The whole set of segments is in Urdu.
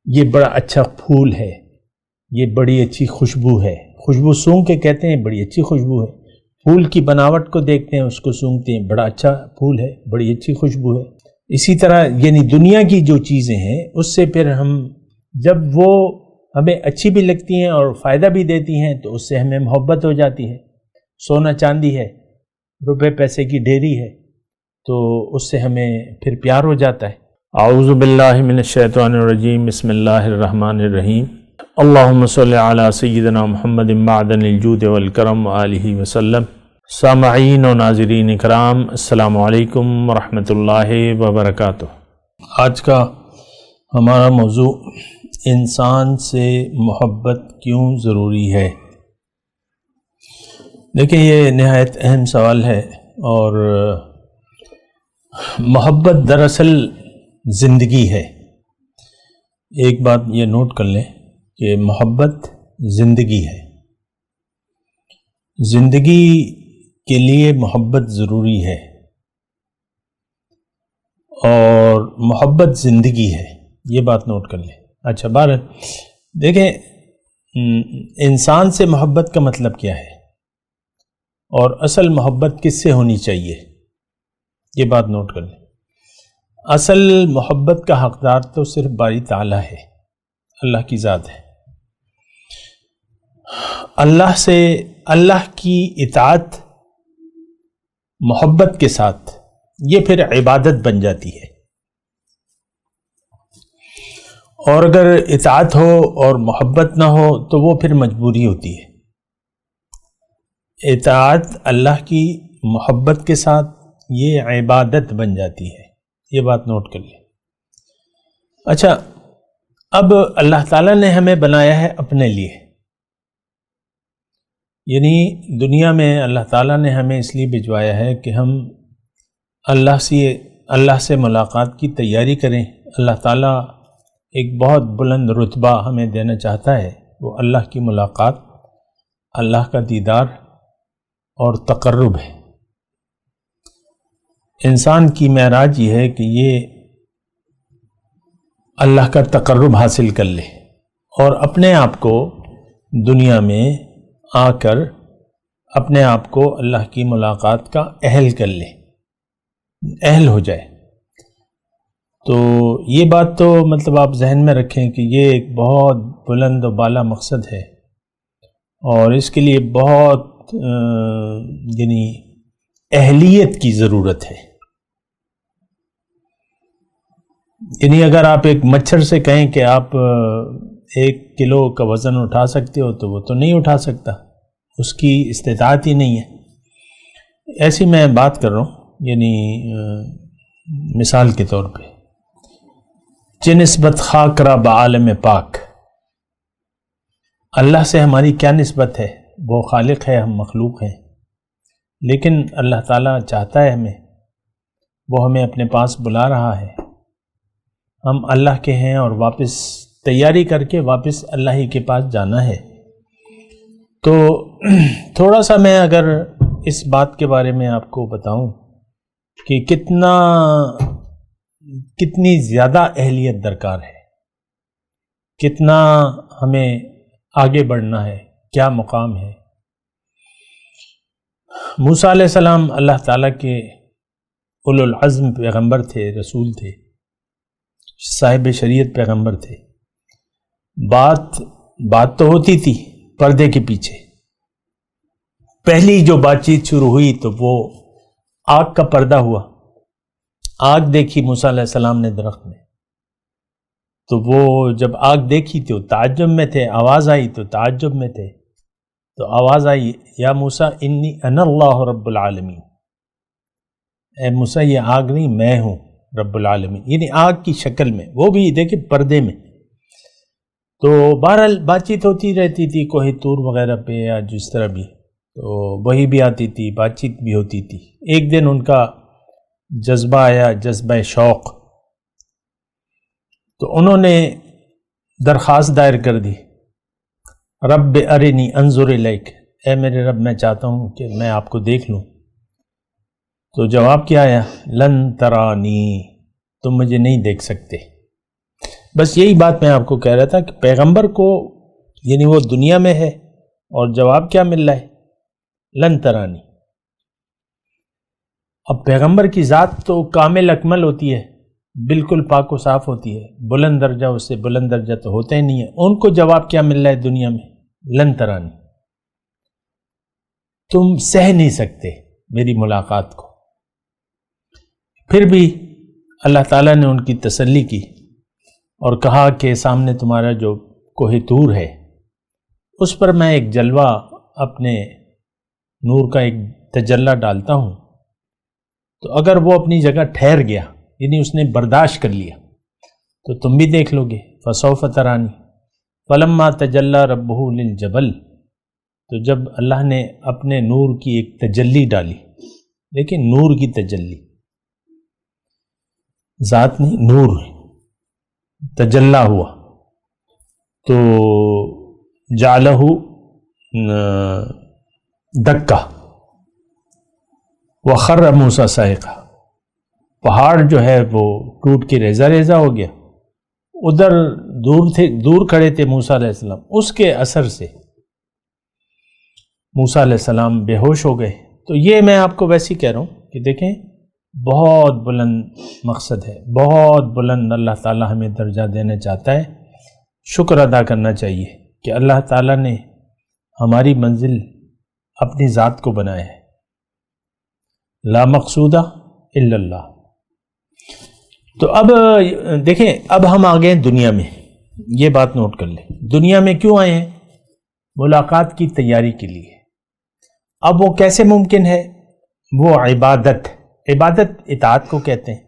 یہ بڑا اچھا پھول ہے، یہ بڑی اچھی خوشبو ہے. خوشبو سونگھ کے کہتے ہیں بڑی اچھی خوشبو ہے. پھول کی بناوٹ کو دیکھتے ہیں، اس کو سونگھتے ہیں، بڑا اچھا پھول ہے، بڑی اچھی خوشبو ہے. اسی طرح یعنی دنیا کی جو چیزیں ہیں اس سے پھر ہم جب وہ ہمیں اچھی بھی لگتی ہیں اور فائدہ بھی دیتی ہیں تو اس سے ہمیں محبت ہو جاتی ہے. سونا چاندی ہے، روپے پیسے کی ڈھیری ہے، تو اس سے ہمیں پھر پیار ہو جاتا ہے. اعوذ باللہ من الشیطان الرجیم، بسم اللہ الرحمن الرحیم. اللہم صلی علی سیدنا محمد معدن الجود والکرم وآلہ وسلم. سامعین و ناظرین اکرام، السلام علیکم ورحمۃ اللہ وبرکاتہ. آج کا ہمارا موضوع انسان سے محبت کیوں ضروری ہے. دیکھیں یہ نہایت اہم سوال ہے، اور محبت دراصل زندگی ہے. ایک بات یہ نوٹ کر لیں کہ محبت زندگی ہے. زندگی کے لیے محبت ضروری ہے، اور محبت زندگی ہے، یہ بات نوٹ کر لیں. اچھا بہرحال دیکھیں انسان سے محبت کا مطلب کیا ہے، اور اصل محبت کس سے ہونی چاہیے، یہ بات نوٹ کر لیں. اصل محبت کا حقدار تو صرف باری تعالیٰ ہے، اللہ کی ذات ہے. اللہ سے اللہ کی اطاعت محبت کے ساتھ یہ پھر عبادت بن جاتی ہے. اور اگر اطاعت ہو اور محبت نہ ہو تو وہ پھر مجبوری ہوتی ہے. اطاعت اللہ کی محبت کے ساتھ یہ عبادت بن جاتی ہے، یہ بات نوٹ کر لیں. اچھا اب اللہ تعالیٰ نے ہمیں بنایا ہے اپنے لیے، یعنی دنیا میں اللہ تعالیٰ نے ہمیں اس لیے بھجوایا ہے کہ ہم اللہ سے ملاقات کی تیاری کریں. اللہ تعالیٰ ایک بہت بلند رتبہ ہمیں دینا چاہتا ہے، وہ اللہ کی ملاقات، اللہ کا دیدار اور تقرب ہے. انسان کی معراج یہ ہے کہ یہ اللہ کا تقرب حاصل کر لے اور اپنے آپ کو دنیا میں آ کر اپنے آپ کو اللہ کی ملاقات کا اہل کر لے، اہل ہو جائے. تو یہ بات تو مطلب آپ ذہن میں رکھیں کہ یہ ایک بہت بلند و بالا مقصد ہے، اور اس کے لیے بہت یعنی اہلیت کی ضرورت ہے. یعنی اگر آپ ایک مچھر سے کہیں کہ آپ 1 کلو کا وزن اٹھا سکتے ہو تو وہ تو نہیں اٹھا سکتا، اس کی استطاعت ہی نہیں ہے. ایسی میں بات کر رہا ہوں، یعنی مثال کے طور پہ چہ نسبت خاک را بعالم پاک. اللہ سے ہماری کیا نسبت ہے، وہ خالق ہے، ہم مخلوق ہیں. لیکن اللہ تعالیٰ چاہتا ہے وہ ہمیں اپنے پاس بلا رہا ہے. ہم اللہ کے ہیں اور واپس تیاری کر کے واپس اللہ ہی کے پاس جانا ہے. تو تھوڑا سا میں اگر اس بات کے بارے میں آپ کو بتاؤں کہ کتنی زیادہ اہلیت درکار ہے، کتنا ہمیں آگے بڑھنا ہے، کیا مقام ہے. موسیٰ علیہ السلام اللہ تعالیٰ کے اولو العزم پیغمبر تھے، رسول تھے، صاحب شریعت پیغمبر تھے. بات تو ہوتی تھی پردے کے پیچھے. پہلی جو بات چیت شروع ہوئی تو وہ آگ کا پردہ ہوا. آگ دیکھی موسیٰ علیہ السلام نے درخت میں، تو وہ جب آگ دیکھی تو تعجب میں تھے. آواز آئی تو تعجب میں تھے. تو آواز آئی یا موسیٰ انی انا اللہ رب العالمین، اے موسیٰ یہ آگ نہیں، میں ہوں رب العالمین. یعنی آگ کی شکل میں، وہ بھی دیکھیں پردے میں. تو بہرحال بات چیت ہوتی رہتی تھی کوہ طور وغیرہ پہ یا جس طرح بھی، تو وہی بھی آتی تھی، بات چیت بھی ہوتی تھی. ایک دن ان کا جذبہ آیا، جذبہ شوق، تو انہوں نے درخواست دائر کر دی، رب ارنی انظر الیک، اے میرے رب میں چاہتا ہوں کہ میں آپ کو دیکھ لوں. تو جواب کیا آیا، لن ترانی، تم مجھے نہیں دیکھ سکتے. بس یہی بات میں آپ کو کہہ رہا تھا کہ پیغمبر کو یعنی وہ دنیا میں ہے اور جواب کیا مل رہا ہے؟ لن ترانی۔ اب پیغمبر کی ذات تو کامل اکمل ہوتی ہے، بالکل پاک و صاف ہوتی ہے، بلند درجہ اس سے بلند درجہ تو ہوتا ہی نہیں ہے۔ ان کو جواب کیا مل رہا ہے دنیا میں؟ لن ترانی، تم سہ نہیں سکتے میری ملاقات کو۔ پھر بھی اللہ تعالیٰ نے ان کی تسلی کی اور کہا کہ سامنے تمہارا جو کوہ طور ہے اس پر میں ایک جلوہ اپنے نور کا ایک تجلی ڈالتا ہوں، تو اگر وہ اپنی جگہ ٹھہر گیا یعنی اس نے برداشت کر لیا تو تم بھی دیکھ لو گے۔ فسوف ترانی فلما تجلی ربہ للجبل، تو جب اللہ نے اپنے نور کی ایک تجلی ڈالی، لیکن نور کی تجلی، ذات نہیں، نور تجلی ہوا، تو جعلہ دکا وخر موسیٰ صاعقہ، پہاڑ جو ہے وہ ٹوٹ کے ریزہ ریزہ ہو گیا۔ ادھر دور کھڑے تھے موسیٰ علیہ السلام، اس کے اثر سے موسیٰ علیہ السلام بے ہوش ہو گئے۔ تو یہ میں آپ کو ویسے ہی کہہ رہا ہوں کہ دیکھیں بہت بلند مقصد ہے، بہت بلند اللہ تعالیٰ ہمیں درجہ دینا چاہتا ہے۔ شکر ادا کرنا چاہیے کہ اللہ تعالیٰ نے ہماری منزل اپنی ذات کو بنایا ہے، لا مقصودہ الا اللہ۔ تو اب دیکھیں، اب ہم آ گئے دنیا میں، یہ بات نوٹ کر لیں، دنیا میں کیوں آئے ہیں؟ ملاقات کی تیاری کے لیے۔ اب وہ کیسے ممکن ہے؟ وہ عبادت اطاعت کو کہتے ہیں۔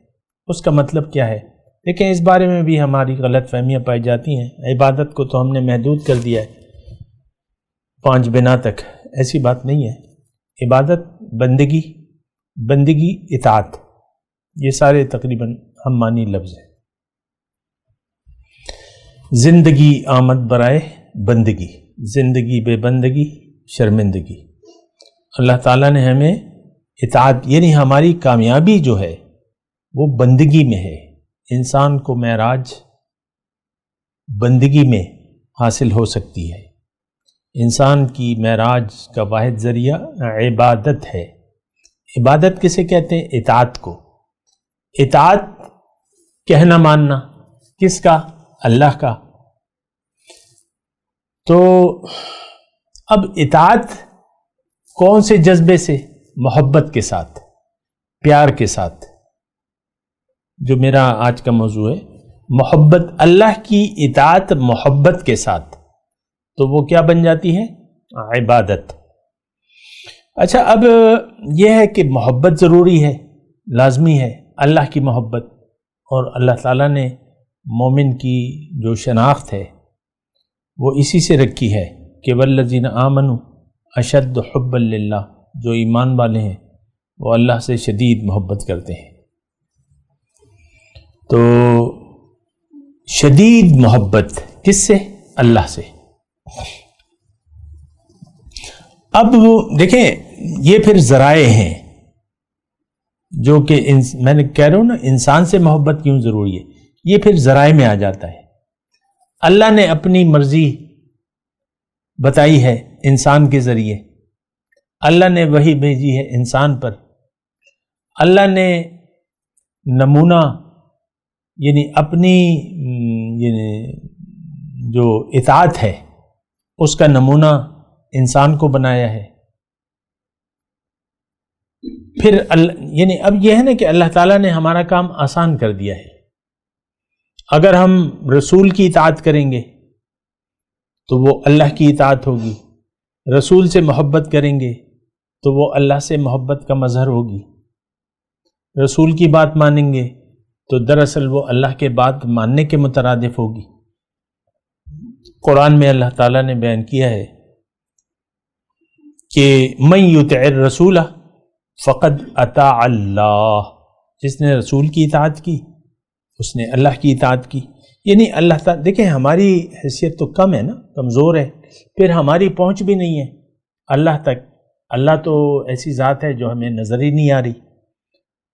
اس کا مطلب کیا ہے؟ دیکھیں اس بارے میں بھی ہماری غلط فہمیاں پائی جاتی ہیں۔ عبادت کو تو ہم نے محدود کر دیا ہے 5 بنا تک، ایسی بات نہیں ہے۔ عبادت بندگی اطاعت، یہ سارے تقریباً ہم مانی لفظ ہیں۔ زندگی آمد برائے بندگی، زندگی بے بندگی شرمندگی۔ اللہ تعالیٰ نے ہمیں اطاعت، یعنی ہماری کامیابی جو ہے وہ بندگی میں ہے۔ انسان کو معراج بندگی میں حاصل ہو سکتی ہے۔ انسان کی معراج کا واحد ذریعہ عبادت ہے۔ عبادت کسے کہتے ہیں؟ اطاعت کو۔ اطاعت کہنا ماننا کس کا؟ اللہ کا۔ تو اب اطاعت کون سے جذبے سے؟ محبت کے ساتھ، پیار کے ساتھ، جو میرا آج کا موضوع ہے، محبت، اللہ کی اطاعت محبت کے ساتھ، تو وہ کیا بن جاتی ہے؟ عبادت۔ اچھا، اب یہ ہے کہ محبت ضروری ہے، لازمی ہے، اللہ کی محبت، اور اللہ تعالیٰ نے مومن کی جو شناخت ہے وہ اسی سے رکھی ہے کہ والذین آمنوا اشد حبا للہ، جو ایمان والے ہیں وہ اللہ سے شدید محبت کرتے ہیں۔ تو شدید محبت کس سے؟ اللہ سے۔ اب دیکھیں یہ پھر ذرائع ہیں جو کہ میں نے کہہ رہا ہوں نا، انسان سے محبت کیوں ضروری ہے، یہ پھر ذرائع میں آ جاتا ہے۔ اللہ نے اپنی مرضی بتائی ہے انسان کے ذریعے، اللہ نے وحی بھیجی ہے انسان پر، اللہ نے نمونہ یعنی اپنی جو اطاعت ہے اس کا نمونہ انسان کو بنایا ہے۔ پھر یعنی اب یہ ہے نا کہ اللہ تعالیٰ نے ہمارا کام آسان کر دیا ہے۔ اگر ہم رسول کی اطاعت کریں گے تو وہ اللہ کی اطاعت ہوگی، رسول سے محبت کریں گے تو وہ اللہ سے محبت کا مظہر ہوگی، رسول کی بات مانیں گے تو دراصل وہ اللہ کے بات ماننے کے مترادف ہوگی۔ قرآن میں اللہ تعالیٰ نے بیان کیا ہے کہ من یطع الرسول فقد اطاع اللہ، جس نے رسول کی اطاعت کی اس نے اللہ کی اطاعت کی۔ یعنی اللہ تعالیٰ، دیکھیں ہماری حیثیت تو کم ہے نا، کمزور ہے، پھر ہماری پہنچ بھی نہیں ہے اللہ تک۔ اللہ تو ایسی ذات ہے جو ہمیں نظر ہی نہیں آ رہی،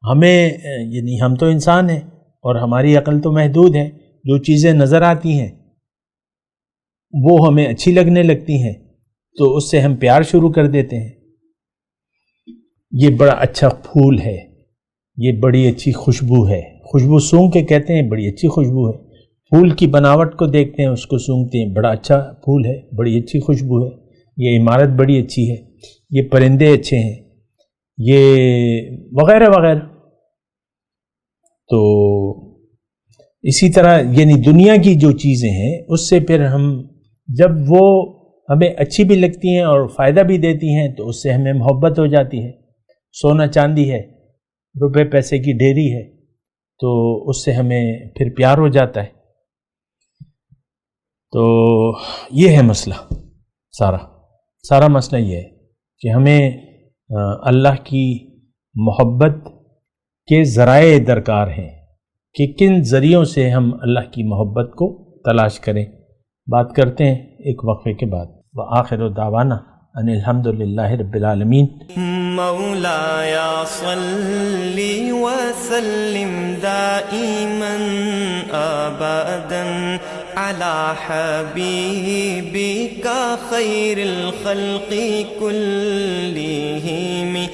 ہمیں یعنی ہم تو انسان ہیں اور ہماری عقل تو محدود ہے، جو چیزیں نظر آتی ہیں وہ ہمیں اچھی لگنے لگتی ہیں تو اس سے ہم پیار شروع کر دیتے ہیں. یہ بڑا اچھا پھول ہے، یہ بڑی اچھی خوشبو ہے. خوشبو سونگھ کے کہتے ہیں بڑی اچھی خوشبو ہے. پھول کی بناوٹ کو دیکھتے ہیں، اس کو سونگھتے ہیں، بڑا اچھا پھول ہے، بڑی اچھی خوشبو ہے. یہ عمارت بڑی اچھی ہے، یہ پرندے اچھے ہیں، یہ وغیرہ وغیرہ. تو اسی طرح یعنی دنیا کی جو چیزیں ہیں اس سے پھر ہم جب وہ ہمیں اچھی بھی لگتی ہیں اور فائدہ بھی دیتی ہیں تو اس سے ہمیں محبت ہو جاتی ہے. سونا چاندی ہے، روپے پیسے کی ڈھیری ہے تو اس سے ہمیں پھر پیار ہو جاتا ہے. تو یہ ہے مسئلہ، سارا مسئلہ یہ ہے کہ ہمیں اللہ کی محبت کے ذرائع درکار ہیں کہ کن ذریعوں سے ہم اللہ کی محبت کو تلاش کریں. بات کرتے ہیں ایک وقفے کے بعد. وآخر دعوانا ان الحمدللہ رب العالمین. مولایا صلی وسلم دائما ابدا على حبیبک خیر الخلق کلہم